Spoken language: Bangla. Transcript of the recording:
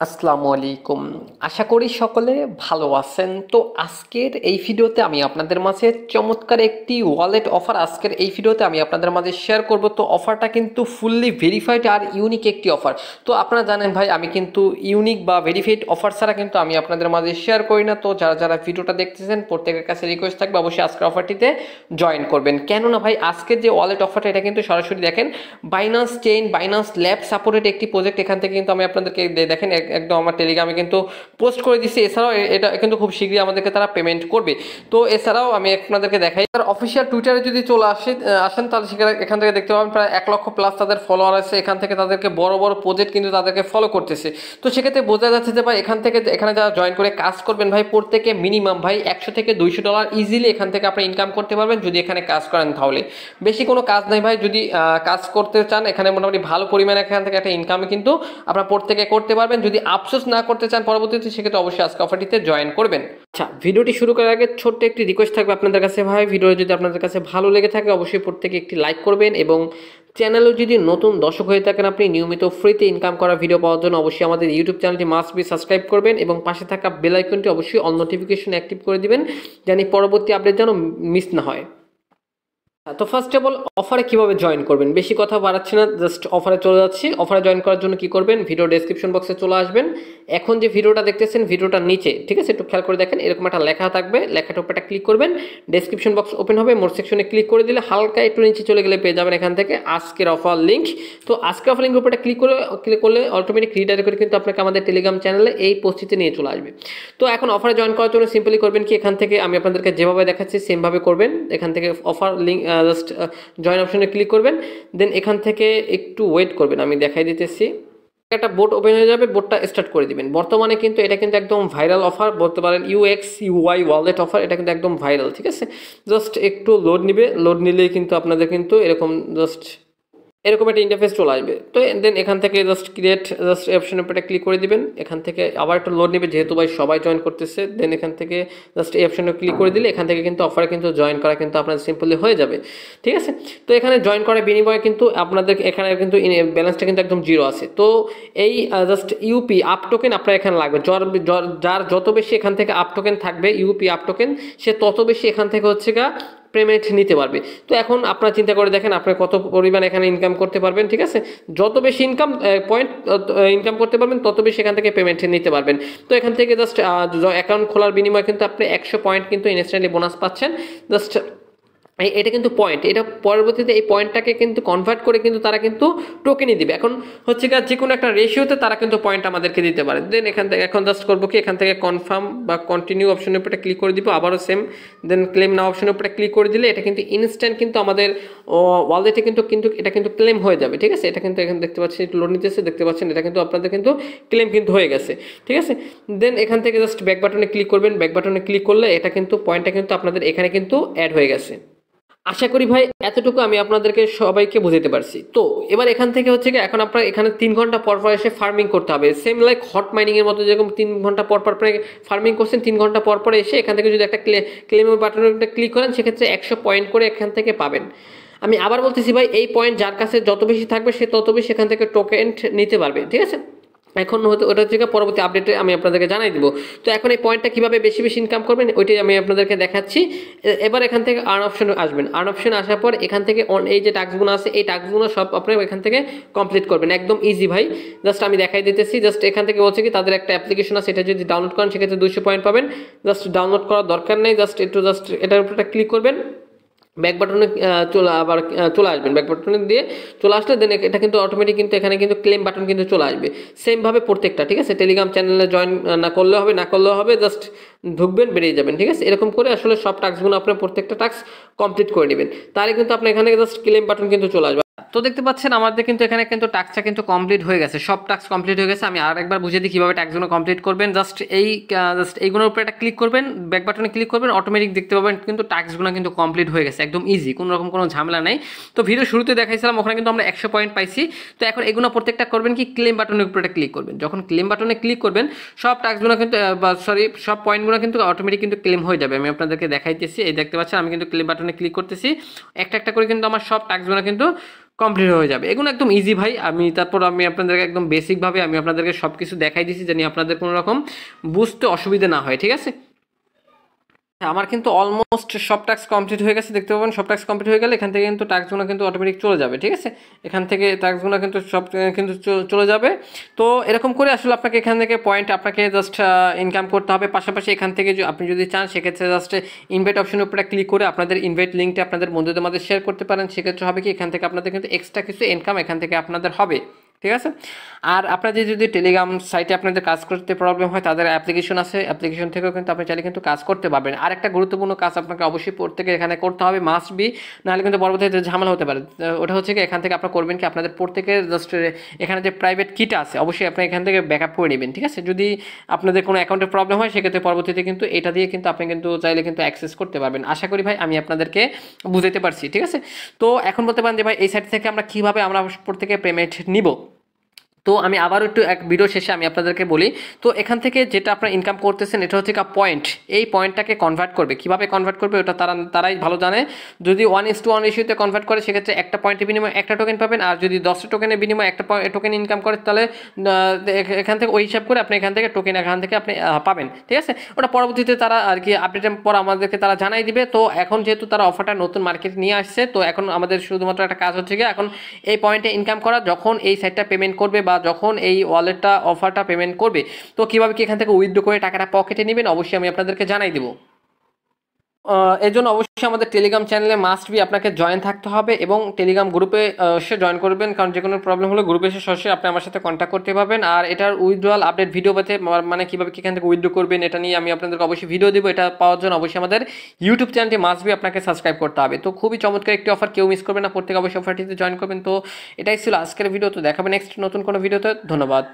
আসসালামু আলাইকুম। আশা করি সকলে ভালো আছেন। তো আজকের এই ভিডিওতে আমি আপনাদের মাঝে চমৎকার একটি ওয়ালেট অফার আজকের এই ভিডিওতে আমি আপনাদের মাঝে শেয়ার করব। তো অফারটা কিন্তু ফুললি ভেরিফাইড আর ইউনিক একটি অফার। তো আপনারা জানেন ভাই, আমি কিন্তু ইউনিক বা ভেরিফাইড অফার ছাড়া কিন্তু আমি আপনাদের মাঝে শেয়ার করি না। তো যারা যারা ভিডিওটা দেখতেছেন প্রত্যেকের কাছে রিকোয়েস্ট থাকবে অবশ্যই আজকের অফারটিতে জয়েন করবেন। কেননা ভাই আজকের যে ওয়ালেট অফারটা এটা কিন্তু সরাসরি দেখেন Binance chain, Binance lab supported একটি প্রজেক্ট। এখান থেকে কিন্তু আমি আপনাদেরকে দেখেন একদম আমার টেলিগ্রামে কিন্তু পোস্ট করে দিচ্ছি। এছাড়াও এটা কিন্তু খুব শীঘ্রই আমাদেরকে তারা পেমেন্ট করবে। তো এছাড়াও আমি আপনাদেরকে দেখাই তার অফিসিয়াল টুইটারে যদি চলে আসেন তাহলে সেখানে এখান থেকে দেখতে পাবেন প্রায় 1 লক্ষ প্লাস তাদের ফলোয়ার আছে। এখান থেকে তাদেরকে বড় বড় প্রজেক্ট কিন্তু তাদেরকে ফলো করতেছে। তো সেক্ষেত্রে বোঝা যাচ্ছে যে ভাই এখান থেকে এখানে যারা জয়েন করে কাজ করবেন ভাই প্রত্যেকে মিনিমাম ভাই $100 থেকে $200 ইজিলি এখান থেকে আপনি ইনকাম করতে পারবেন যদি এখানে কাজ করেন। তাহলে বেশি কোনো কাজ নাই ভাই, যদি কাজ করতে চান এখানে মোটামুটি ভালো পরিমাণে এখান থেকে একটা ইনকাম কিন্তু আপনার প্রত্যেকে করতে পারবেন। যদি আফসোস না করতে চান পরবর্তীতে সেক্ষেত্রে অবশ্যই আজকে অফারটিতে জয়েন করবেন। আচ্ছা, ভিডিওটি শুরু করার আগে ছোট্ট একটি রিকোয়েস্ট থাকবে আপনাদের কাছে ভাই, ভিডিও যদি আপনাদের কাছে ভালো লেগে থাকে অবশ্যই প্রত্যেকে একটি লাইক করবেন এবং চ্যানেলও যদি নতুন দর্শক হয়ে থাকেন আপনি নিয়মিত ফ্রিতে ইনকাম করা ভিডিও পাওয়ার জন্য অবশ্যই আমাদের ইউটিউব চ্যানেলটি মাস্ট বি সাবস্ক্রাইব করবেন এবং পাশে থাকা বেল আইকনটি অবশ্যই অল নোটিফিকেশন অ্যাক্টিভ করে দিবেন জানি পরবর্তী আপডেট যেন মিস না হয়। তো ফার্স্ট অফ অল অফারে কিভাবে জয়েন করবেন, বেশি কথা বাড়াচ্ছি না, জাস্ট অফারে চলে যাচ্ছি। অফারে জয়েন করার জন্য কি করবেন, ভিডিও ডেসক্রিপশন বক্সে চলে আসবেন। এখন যে ভিডিওটা দেখতেছেন ভিডিওটার নিচে, ঠিক আছে, একটু খেয়াল করে দেখেন, এরকম একটা লেখা থাকবে, লেখাটার উপর একটা ক্লিক করবেন, ডেসক্রিপশন বক্স ওপেন হবে, মোর সেকশনে ক্লিক করে দিলে হালকা একটু নিচে চলে গেলে পেয়ে যাবেন এখান থেকে আজকের অফার লিঙ্ক। তো আজকের অফার লিঙ্কের উপর একটা ক্লিক করলে অটোমেটিক রিডাইরেক্ট করে কিন্তু আপনাকে আমাদের টেলিগ্রাম চ্যানেলে এই পোস্টটিতে নিয়ে চলে আসবে। তো এখন অফারে জয়েন করার জন্য সিম্পলি করবেন কি, এখান থেকে আমি আপনাদেরকে যেভাবে দেখাচ্ছি সেমভাবে করবেন। এখান থেকে অফার লিঙ্ক জাস্ট জয়েন অপশনে ক্লিক করবেন, দেন এখান থেকে একটু ওয়েট করবেন, আমি দেখাই দিতেছি। একটা বোর্ড ওপেন হয়ে যাবে, বোর্ডটা স্টার্ট করে দিবেন। বর্তমানে কিন্তু এটা কিন্তু একদম ভাইরাল অফার বলতে পারেন, UX UI ওয়ালেট অফার, এটা কিন্তু একদম ভাইরাল, ঠিক আছে। জাস্ট একটু লোড নিবে, লোড নিলেই কিন্তু আপনাদের কিন্তু এরকম জাস্ট এরকম একটা ইন্টারফেস চলে আসবে। তো দেন এখান থেকে জাস্ট ক্রিয়েট জাস্ট অপশনের উপরে ক্লিক করে দিবেন। এখান থেকে আবার একটু লোড নেবে যেহেতু ভাই সবাই জয়েন করতেছে। দেন এখান থেকে জাস্ট এই অপশনে ক্লিক করে দিলে এখান থেকে কিন্তু অফারে কিন্তু জয়েন করা কিন্তু আপনাদের সিম্পলি হয়ে যাবে, ঠিক আছে। তো এখানে জয়েন করার বিনিময়ে কিন্তু আপনাদের এখানে কিন্তু ব্যালেন্সটা কিন্তু একদম জিরো আছে। তো এই জাস্ট ইউপি আপ টোকেন আপনার এখানে লাগবে। যার যত বেশি এখান থেকে আপ টোকেন থাকবে, ইউপি আপ টোকেন, সে তত বেশি এখান থেকে হচ্ছে গা পেমেন্ট নিতে পারবে। তো এখন আপনারা চিন্তা করে দেখেন আপনি কত পরিমাণ এখানে ইনকাম করতে পারবেন, ঠিক আছে। যত বেশি পয়েন্ট ইনকাম করতে পারবেন তত বেশি এখান থেকে পেমেন্ট নিতে পারবেন। তো এখান থেকে জাস্ট অ্যাকাউন্ট খোলার বিনিময়ে কিন্তু আপনি 100 পয়েন্ট কিন্তু ইনস্ট্যান্টলি বোনাস পাচ্ছেন। জাস্ট এটা কিন্তু পয়েন্ট, এটা পরবর্তীতে এই পয়েন্টটাকে কিন্তু কনভার্ট করে কিন্তু তারা কিন্তু টোকেনই দিবে। এখন হচ্ছে গিয়ে যে কোনো একটা রেশিওতে তারা কিন্তু পয়েন্ট আমাদেরকে দিতে পারে। দেন এখান থেকে এখন জাস্ট করবো কি, এখান থেকে কনফার্ম বা কন্টিনিউ অপশনের উপরে ক্লিক করে দিব, আবারও সেম। দেন ক্লেম নাও অপশনের উপরে ক্লিক করে দিলে এটা কিন্তু ইনস্ট্যান্ট কিন্তু আমাদের ওয়ালেটে কিন্তু কিন্তু এটা কিন্তু ক্লেম হয়ে যাবে, ঠিক আছে। এটা কিন্তু এখানে দেখতে পাচ্ছেন একটু লোড নিতেছে, দেখতে পাচ্ছেন এটা কিন্তু আপনাদের কিন্তু ক্লেম কিন্তু হয়ে গেছে, ঠিক আছে। দেন এখান থেকে জাস্ট ব্যাক বাটনে ক্লিক করবেন, ব্যাক বাটনে ক্লিক করলে এটা কিন্তু পয়েন্টটা কিন্তু আপনাদের এখানে কিন্তু অ্যাড হয়ে গেছে। আশা করি ভাই এতটুকু আমি আপনাদেরকে সবাইকে বুঝাতে পারছি। তো এবার এখান থেকে হচ্ছে কি, এখন আপনার এখানে 3 ঘন্টা পর পর এসে ফার্মিং করতে হবে, সেম লাইক হট মাইনিং এর মতো, যেরকম 3 ঘন্টা পর পর ফার্মিং করছেন, 3 ঘন্টা পর পর এসে এখান থেকে যদি একটা ক্লেমের বাটনে ক্লিক করেন সেক্ষেত্রে 100 পয়েন্ট করে এখান থেকে পাবেন। আমি আবার বলতেছি ভাই, এই পয়েন্ট যার কাছে যত বেশি থাকবে সে তত বেশি এখান থেকে টোকেন নিতে পারবে, ঠিক আছে। এখন ওটা থেকে পরবর্তী আপডেটে আমি আপনাদেরকে জানাই দিব। তো এখন এই পয়েন্টটা কীভাবে বেশি বেশি ইনকাম করবেন ওইটাই আমি আপনাদেরকে দেখাচ্ছি। এবার এখান থেকে আর্ন অপশনে আসবেন, আর্ন অপশনে আসার পর এখান থেকে এই যে টাস্কগুলো আছে এই টাস্কগুলো সব আপনি এখান থেকে কমপ্লিট করবেন, একদম ইজি ভাই। জাস্ট আমি দেখাই দিতেছি। জাস্ট এখান থেকে বলছে কি তাদের একটা অ্যাপ্লিকেশন আছে, এটা যদি ডাউনলোড করেন সেক্ষেত্রে 200 পয়েন্ট পাবেন। জাস্ট ডাউনলোড করার দরকার নেই, জাস্ট এটার উপর ক্লিক করবেন, ব্যাক বাটনে চলে আসবেন, ব্যাক বাটনে দিয়ে চলে আসলে দেন এটা কিন্তু অটোমেটিক কিন্তু এখানে কিন্তু ক্লেম বাটন কিন্তু চলে আসবে সেমভাবে প্রত্যেকটা, ঠিক আছে। টেলিগ্রাম চ্যানেলে জয়েন না করলেও হবে, জাস্ট ঢুকবেন বেরিয়ে যাবেন, ঠিক আছে। এরকম করে আসলে সব টাস্কগুলো আপনার প্রত্যেকটা টাস্ক কমপ্লিট করে নেবেন, তাহলে কিন্তু আপনার এখানে জাস্ট ক্লেম বাটন কিন্তু চলে আসবে। তো দেখতে পাচ্ছেন আমাদের কিন্তু এখানে কিন্তু টাস্কটা কিন্তু কমপ্লিট হয়ে গেছে, সব টাস্ক কমপ্লিট হয়ে গেছে। আমি আরেকবার বুঝিয়ে দিই কীভাবে টাস্কগুলো কমপ্লিট করবেন। জাস্ট এইগুলোর উপরে একটা ক্লিক করবেন, ব্যাক বাটনে ক্লিক করবেন, অটোমেটিক দেখতে পাবেন কিন্তু টাস্কগুলো কিন্তু কমপ্লিট হয়ে গেছে, একদম ইজি, কোনো রকম কোনো ঝামেলা নেই। তো ভিডিও শুরুতে দেখাইছিলাম ওখানে কিন্তু আমরা 100 পয়েন্ট পাইছি। তো এখন এগুলো প্রত্যেকটা করবেন কি, ক্লেম বাটনের উপরে ক্লিক করবেন। যখন ক্লেম বাটনে ক্লিক করবেন সব টাস্কগুলো কিন্তু সব পয়েন্টগুলো কিন্তু অটোমেটিক কিন্তু ক্লেম হয়ে যাবে। আমি আপনাদেরকে দেখাইতেছি, এই দেখতে পাচ্ছেন আমি কিন্তু ক্লেম বাটনে ক্লিক করতেছি, একটা একটা করে কিন্তু আমার সব টাস্কগুলো কিন্তু কমপ্লিট হয়ে যাবে। এগুলো একদম ইজি ভাই। আমি আপনাদেরকে একদম বেসিকভাবে আমি আপনাদেরকে সব কিছু দেখাই দিছি, জানি আপনাদের কোনো রকম বুঝতে অসুবিধা না হয়, ঠিক আছে? আমার কিন্তু অলমোস্ট সব টাস্ক কমপ্লিট হয়ে গেছে, দেখতে পাবেন সব টাস্ক কমপ্লিট হয়ে গেলে এখান থেকে কিন্তু টাস্কগুলো কিন্তু অটোমেটিক চলে যাবে, ঠিক আছে? এখান থেকে টাস্কগুলো কিন্তু সব কিন্তু চলে যাবে। তো এরকম করে আসলে আপনাকে এখান থেকে পয়েন্ট আপনাকে জাস্ট ইনকাম করতে হবে। পাশাপাশি এখান থেকে আপনি যদি চান সেক্ষেত্রে জাস্ট ইনভাইট অপশনের উপরে ক্লিক করে আপনাদের ইনভাইট লিঙ্কটা আপনাদের বন্ধুদের মাঝে শেয়ার করতে পারেন। সেক্ষেত্রে হবে কি, এখান থেকে আপনাদের কিন্তু এক্সট্রা কিছু ইনকাম এখান থেকে আপনাদের হবে, ঠিক আছে? আর আপনাদের যদি টেলিগ্রাম সাইটে আপনাদের কাজ করতে প্রবলেম হয়, তাদের অ্যাপ্লিকেশন আছে, অ্যাপ্লিকেশন থেকেও কিন্তু আপনি চাইলে কিন্তু কাজ করতে পারবেন। আর একটা গুরুত্বপূর্ণ কাজ আপনাকে অবশ্যই প্রত্যেকে এখানে করতে হবে, মাস্ট বি, নাহলে কিন্তু পরবর্তীতে ঝামেলা হতে পারে। ওটা হচ্ছে কি, এখান থেকে আপনারা করবেন কি, আপনাদের প্রত্যেকের জাস্ট এখানে যে প্রাইভেট কিটা আছে অবশ্যই আপনি এখান থেকে ব্যাকআপ করে নেবেন, ঠিক আছে? যদি আপনাদের কোনো অ্যাকাউন্টের প্রবলেম হয় সেক্ষেত্রে পরবর্তীতে কিন্তু এটা দিয়ে কিন্তু আপনি কিন্তু চাইলে কিন্তু অ্যাক্সেস করতে পারবেন। আশা করি ভাই আমি আপনাদেরকে বুঝাইতে পারছি, ঠিক আছে? তো এখন বলতে পারেন যে ভাই এই সাইট থেকে আমরা কীভাবে আমরা প্রত্যেকে পেমেন্ট নিব। তো আমি আবারও একটু এক ভিডিও শেষে আমি আপনাদেরকে বলি। তো এখান থেকে যেটা আপনারা ইনকাম করতেছেন এটা হচ্ছে পয়েন্ট। এই পয়েন্টটাকে কনভার্ট করবে, কীভাবে কনভার্ট করবে ওটা তারাই ভালো জানে। যদি 1:1 রেশিওতে কনভার্ট করে সেক্ষেত্রে একটা পয়েন্টের বিনিময়ে একটা টোকেন পাবেন, আর যদি 10টা টোকেনের বিনিময়ে একটা টোকেন ইনকাম করে তাহলে এখান থেকে ওই হিসাব করে আপনি এখান থেকে আপনি পাবেন, ঠিক আছে? ওটা পরবর্তীতে তারা আর কি আপডেটের পর আমাদেরকে তারা জানাই দিবে। তো এখন যেহেতু তারা অফারটা নতুন মার্কেটে নিয়ে আসছে, তো এখন আমাদের শুধুমাত্র একটা কাজ হচ্ছে কি, এখন এই পয়েন্টে ইনকাম করা, যখন এই সাইটটা পেমেন্ট করবে বা যখন এই ওয়ালেটটা অফারটা পেমেন্ট করবে, তো কীভাবে কি এখান থেকে উইথড্র করে টাকাটা পকেটে নেবেন অবশ্যই আমি আপনাদেরকে জানাই দেবো। এর জন্য অবশ্যই আমাদের টেলিগ্রাম চ্যানেলে মাস্ট বি আপনাকে জয়েন থাকতে হবে এবং টেলিগ্রাম গ্রুপে সে জয়েন করবেন, কারণ যে কোনো প্রবলেম হলে গ্রুপে এসে সরাসরি আপনি আমার সাথে কন্ট্যাক্ট করতে পারবেন। আর এটার উইথড্রয়াল আপডেট ভিডিও পেতে, মানে কীভাবে এখান থেকে উইথড্র করবেন এটা নিয়ে আমি আপনাদেরকে অবশ্যই ভিডিও দেবো। এটা পাওয়ার জন্য অবশ্যই আমাদের ইউটিউব চ্যানেলটি মাস্ট বি আপনাকে সাবস্ক্রাইব করতে হবে। তো খুবই চমৎকার একটি অফার, কেউ মিস করবেন না, প্রত্যেকে অবশ্যই অফারটিতে জয়েন করবেন। তো এটাই ছিল আজকের ভিডিও, তো দেখাবেন নেক্সট নতুন কোনো ভিডিওতে। ধন্যবাদ।